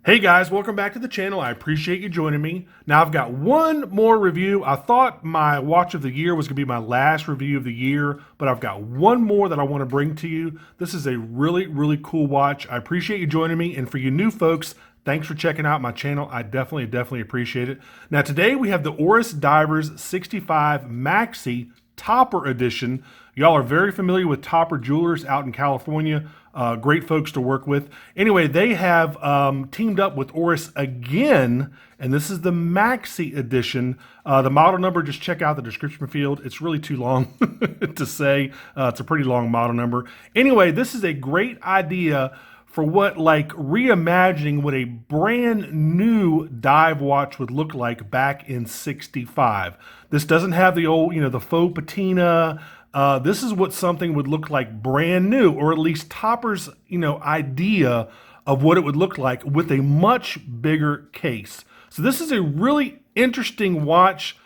Hey guys, welcome back to the channel. I appreciate you joining me. Now I've got one more review. I thought my watch of the year was gonna be my last review of the year, but I've got one more that I wanna bring to you. This is a really cool watch. I appreciate you joining me. And for you new folks, thanks for checking out my channel. I definitely appreciate it. Now today we have the Oris Divers 65 Maxi Topper Edition. Y'all are very familiar with Topper Jewelers out in California. Great folks to work with. Anyway, they have teamed up with Oris again, and this is the Maxi edition. The model number, just check out the description field. It's really too long to say. It's a pretty long model number. Anyway, this is a great idea for what reimagining what a brand new dive watch would look like back in '65. This doesn't have the old, the faux patina. This is what something would look like brand new, or at least Topper's, idea of what it would look like with a much bigger case. So this is a really interesting watch,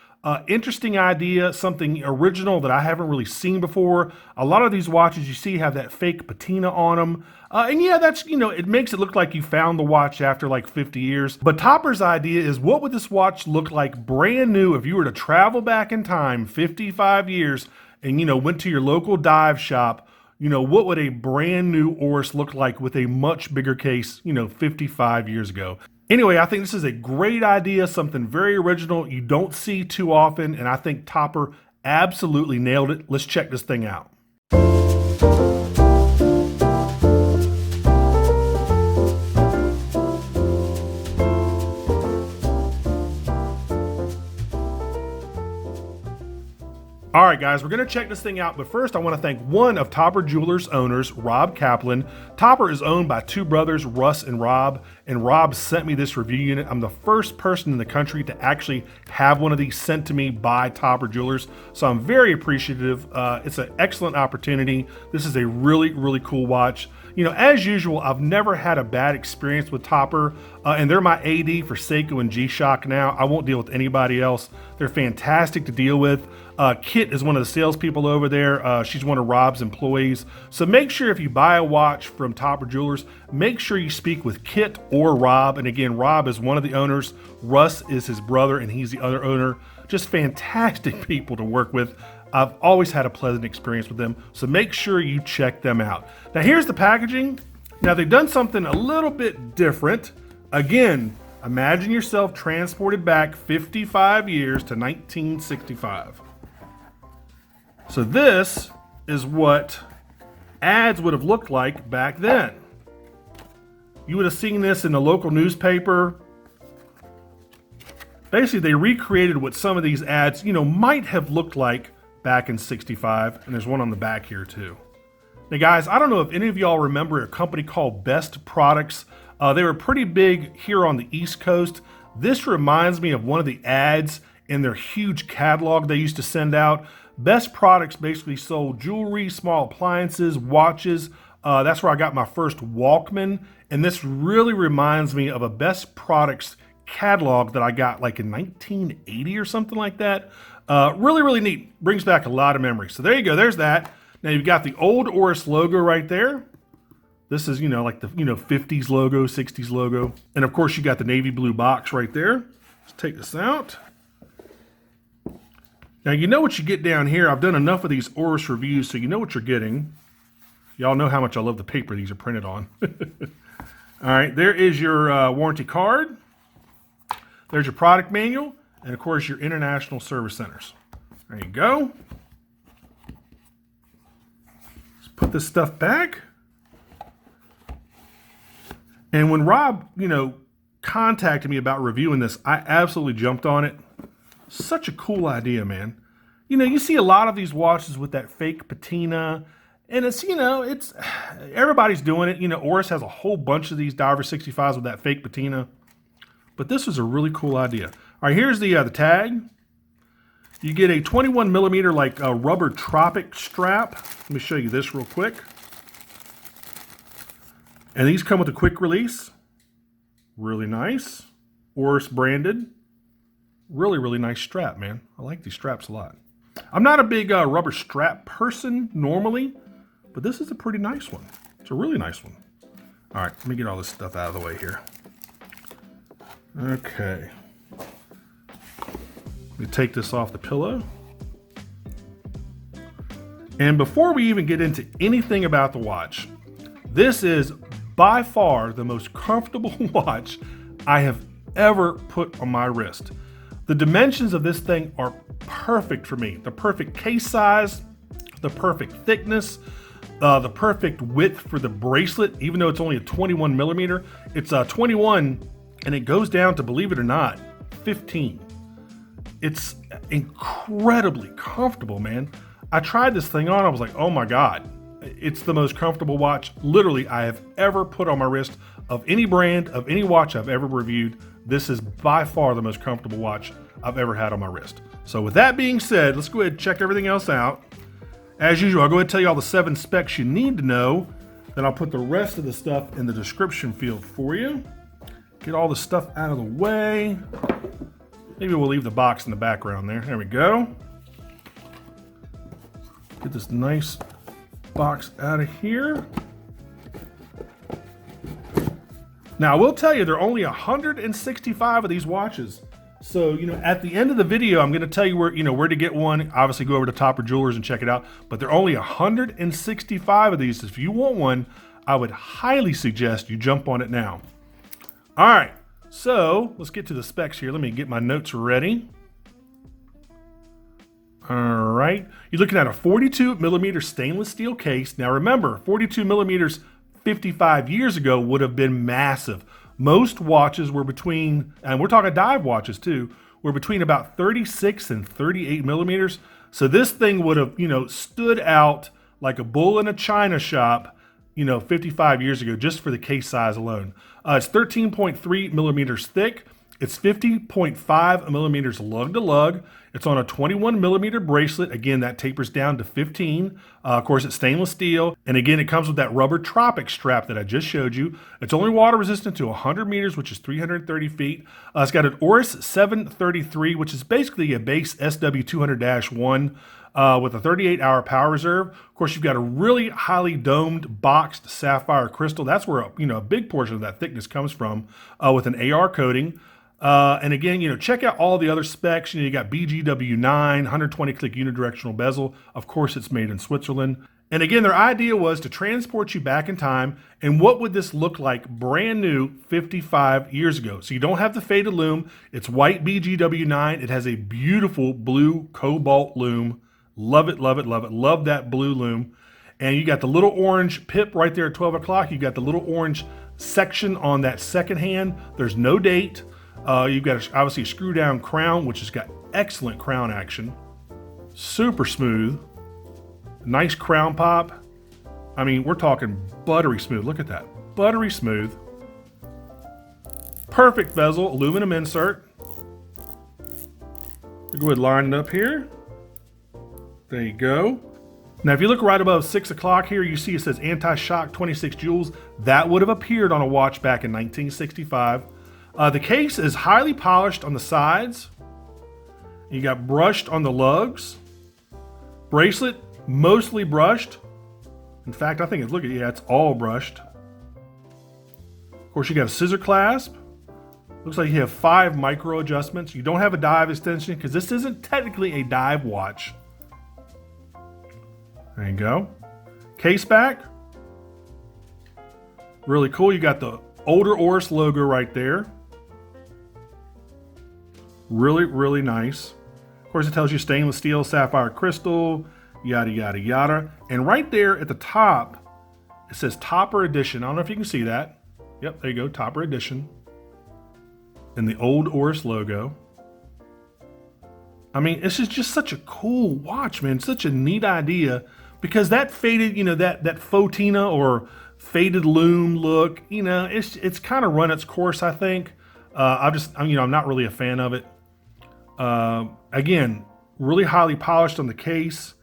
interesting idea, something original that I haven't really seen before. A lot of these watches you see have that fake patina on them. And yeah, that's, it makes it look like you found the watch after like 50 years. But Topper's idea is, what would this watch look like brand new if you were to travel back in time 55 years and, went to your local dive shop? What would a brand new Oris look like with a much bigger case, 55 years ago? Anyway, I think this is a great idea, something very original you don't see too often, and I think Topper absolutely nailed it. Let's check this thing out. All right, guys, we're going to check this thing out, but first I want to thank one of Topper Jewelers' owners, Rob Kaplan. Topper is owned by two brothers, Russ and Rob sent me this review unit. I'm the first person in the country to actually have one of these sent to me by Topper Jewelers, so I'm very appreciative. It's an excellent opportunity. This is a really cool watch. As usual, I've never had a bad experience with Topper, and they're my AD for Seiko and G-Shock now. I won't deal with anybody else. They're fantastic to deal with. Kit is one of the salespeople over there. She's one of Rob's employees. So make sure if you buy a watch from Topper Jewelers, make sure you speak with Kit or Rob. And again, Rob is one of the owners. Russ is his brother, and he's the other owner. Just fantastic people to work with. I've always had a pleasant experience with them, so make sure you check them out. Now here's the packaging. Now they've done something a little bit different. Again, imagine yourself transported back 55 years to 1965. So this is what ads would have looked like back then. You would have seen this in the local newspaper. Basically, they recreated what some of these ads, might have looked like back in '65, and there's one on the back here too. Now guys, I don't know if any of y'all remember a company called Best Products. They were pretty big here on the East Coast. This reminds me of one of the ads in their huge catalog they used to send out. Best Products basically sold jewelry, small appliances, watches. That's where I got my first Walkman, and this really reminds me of a Best Products catalog that I got like in 1980 or something like that. Really neat. Brings back a lot of memories. So there you go. There's that. Now you've got the old Oris logo right there. This is, like the, 50s logo, 60s logo. And of course you got the navy blue box right there. Let's take this out. Now you know what you get down here. I've done enough of these Oris reviews, so you know what you're getting. Y'all know how much I love the paper these are printed on. All right, there is your warranty card. There's your product manual, and of course your international service centers. There you go. Let's put this stuff back. And when Rob, contacted me about reviewing this, I absolutely jumped on it. Such a cool idea, man. You see a lot of these watches with that fake patina, and it's, it's everybody's doing it. Oris has a whole bunch of these Diver 65s with that fake patina. But this was a really cool idea. All right, here's the tag. You get a 21 millimeter rubber Tropic strap. Let me show you this real quick. And these come with a quick release. Really nice. Oris branded. Really nice strap, man. I like these straps a lot. I'm not a big rubber strap person normally, but this is a pretty nice one. It's a really nice one. All right, let me get all this stuff out of the way here. Okay. Let me take this off the pillow. And before we even get into anything about the watch, this is by far the most comfortable watch I have ever put on my wrist. The dimensions of this thing are perfect for me. The perfect case size, the perfect thickness, the perfect width for the bracelet, even though it's only a 21 millimeter. It's a 21 and it goes down to, believe it or not, 15. It's incredibly comfortable, man. I tried this thing on, I was like, oh my God. It's the most comfortable watch literally I have ever put on my wrist of any brand, of any watch I've ever reviewed. This is by far the most comfortable watch I've ever had on my wrist. So with that being said, let's go ahead and check everything else out. As usual, I'll go ahead and tell you all the 7 specs you need to know. Then I'll put the rest of the stuff in the description field for you. Get all the stuff out of the way. Maybe we'll leave the box in the background there. There we go. Get this nice box out of here. Now, I will tell you, there are only 165 of these watches. So, at the end of the video, I'm going to tell you where to get one. Obviously, go over to Topper Jewelers and check it out. But there are only 165 of these. If you want one, I would highly suggest you jump on it now. All right, so let's get to the specs here. Let me get my notes ready. All right, you're looking at a 42 millimeter stainless steel case. Now remember, 42 millimeters 55 years ago would have been massive. Most watches were between, and we're talking dive watches too, were between about 36 and 38 millimeters. So this thing would have, stood out like a bull in a china shop, 55 years ago, just for the case size alone. It's 13.3 millimeters thick. It's 50.5 millimeters lug to lug. It's on a 21 millimeter bracelet. Again, that tapers down to 15. Of course, it's stainless steel. And again, it comes with that rubber Tropic strap that I just showed you. It's only water resistant to 100 meters, which is 330 feet. It's got an Oris 733, which is basically a base SW200-1 with a 38-hour power reserve. Of course, you've got a really highly domed boxed sapphire crystal. That's where a big portion of that thickness comes from, with an AR coating. And again, check out all the other specs. You got BGW9, 120 click unidirectional bezel. Of course, it's made in Switzerland. And again, their idea was to transport you back in time. And what would this look like brand new 55 years ago? So you don't have the faded loom. It's white BGW9. It has a beautiful blue cobalt loom. Love it, love it, love it. Love that blue loom. And you got the little orange pip right there at 12 o'clock. You got the little orange section on that second hand. There's no date. You've got obviously a screw down crown, which has got excellent crown action. Super smooth. Nice crown pop. I mean, we're talking buttery smooth. Look at that. Buttery smooth. Perfect bezel, aluminum insert. Go ahead and line it up here. There you go. Now, if you look right above 6 o'clock here, you see it says anti-shock 26 joules. That would have appeared on a watch back in 1965. The case is highly polished on the sides. You got brushed on the lugs. Bracelet, mostly brushed. In fact, I think it's all brushed. Of course, you got a scissor clasp. Looks like you have 5 micro adjustments. You don't have a dive extension because this isn't technically a dive watch. There you go. Caseback. Really cool. You got the older Oris logo right there. Really, really nice. Of course, it tells you stainless steel, sapphire crystal, yada, yada, yada. And right there at the top, it says Topper Edition. I don't know if you can see that. Yep, there you go, Topper Edition. And the old Oris logo. I mean, this is just such a cool watch, man. Such a neat idea. Because that faded, that Fotina or faded loom look, it's kind of run its course, I think. I'm not really a fan of it. Again, really highly polished on the case.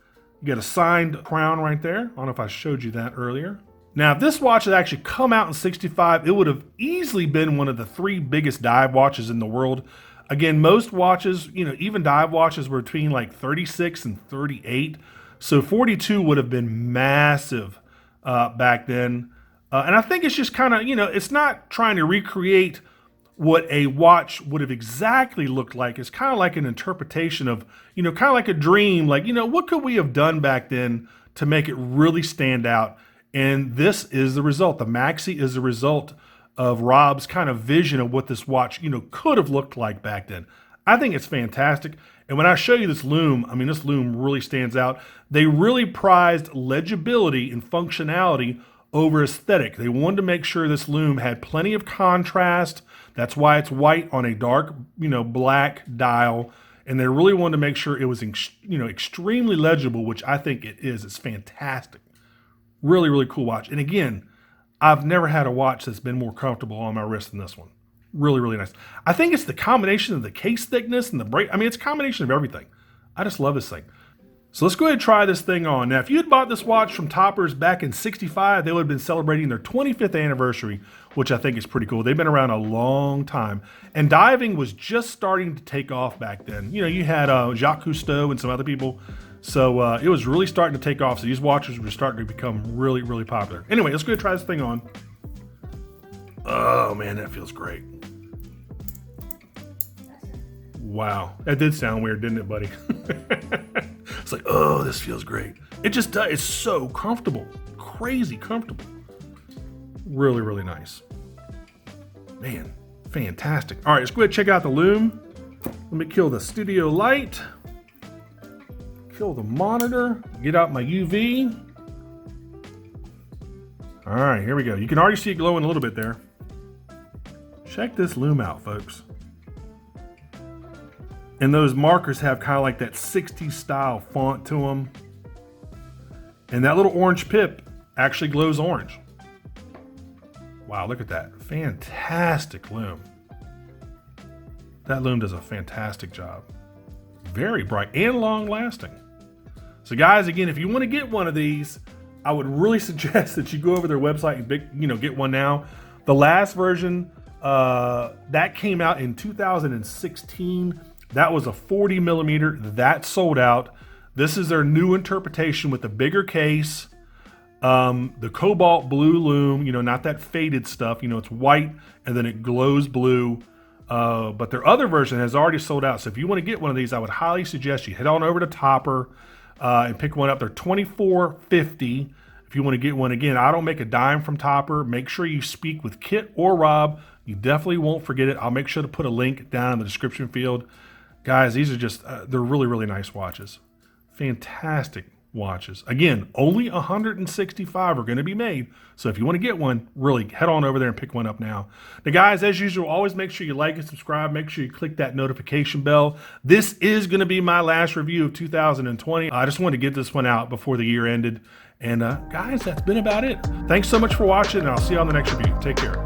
You got a signed crown right there. I don't know if I showed you that earlier. Now, if this watch had actually come out in 65, it would have easily been one of the 3 biggest dive watches in the world. Again, most watches, even dive watches were between like 36 and 38. So 42 would have been massive back then. And I think it's just kind of, it's not trying to recreate what a watch would have exactly looked like is kind of like an interpretation of, you know, kind of like a dream, like, you know, what could we have done back then to make it really stand out? And this is the result. The Maxi is the result of Rob's kind of vision of what this watch, you know, could have looked like back then. I think it's fantastic. And when I show you this Loom, I mean, this Loom really stands out. They really prized legibility and functionality over aesthetic. They wanted to make sure this Loom had plenty of contrast. That's why it's white on a dark, you know, black dial. And they really wanted to make sure it was, you know, extremely legible, which I think it is. It's fantastic. Really, really cool watch. And again, I've never had a watch that's been more comfortable on my wrist than this one. Really, really nice. I think it's the combination of the case thickness and the brace. I mean, it's a combination of everything. I just love this thing. So let's go ahead and try this thing on. Now, if you had bought this watch from Toppers back in '65, they would have been celebrating their 25th anniversary, which I think is pretty cool. They've been around a long time. And diving was just starting to take off back then. You know, you had Jacques Cousteau and some other people. So it was really starting to take off. So these watches were starting to become really, really popular. Anyway, let's go ahead and try this thing on. Oh, man, that feels great. Wow, that did sound weird, didn't it, buddy? It's like, oh, this feels great. It just does. It's so comfortable, crazy comfortable. Really, really nice. Man, fantastic. All right, let's go ahead and check out the Loom. Let me kill the studio light. Kill the monitor. Get out my UV. All right, here we go. You can already see it glowing a little bit there. Check this Loom out, folks. And those markers have kind of like that 60s style font to them. And that little orange pip actually glows orange. Wow, look at that. Fantastic Loom. That Loom does a fantastic job. Very bright and long lasting. So guys, again, if you want to get one of these, I would really suggest that you go over to their website and get one now. The last version, that came out in 2016. That was a 40 millimeter. That sold out. This is their new interpretation with the bigger case, the cobalt blue Loom, you know, not that faded stuff. You know, it's white and then it glows blue. But their other version has already sold out. So if you want to get one of these, I would highly suggest you head on over to Topper and pick one up. They're $24.50 if you want to get one. Again, I don't make a dime from Topper. Make sure you speak with Kit or Rob. You definitely won't forget it. I'll make sure to put a link down in the description field. Guys, these are just, they're really, really nice watches. Fantastic watches. Again, only 165 are going to be made. So if you want to get one, really head on over there and pick one up now. Now, guys, as usual, always make sure you like and subscribe. Make sure you click that notification bell. This is going to be my last review of 2020. I just wanted to get this one out before the year ended. And guys, that's been about it. Thanks so much for watching, and I'll see you on the next review. Take care.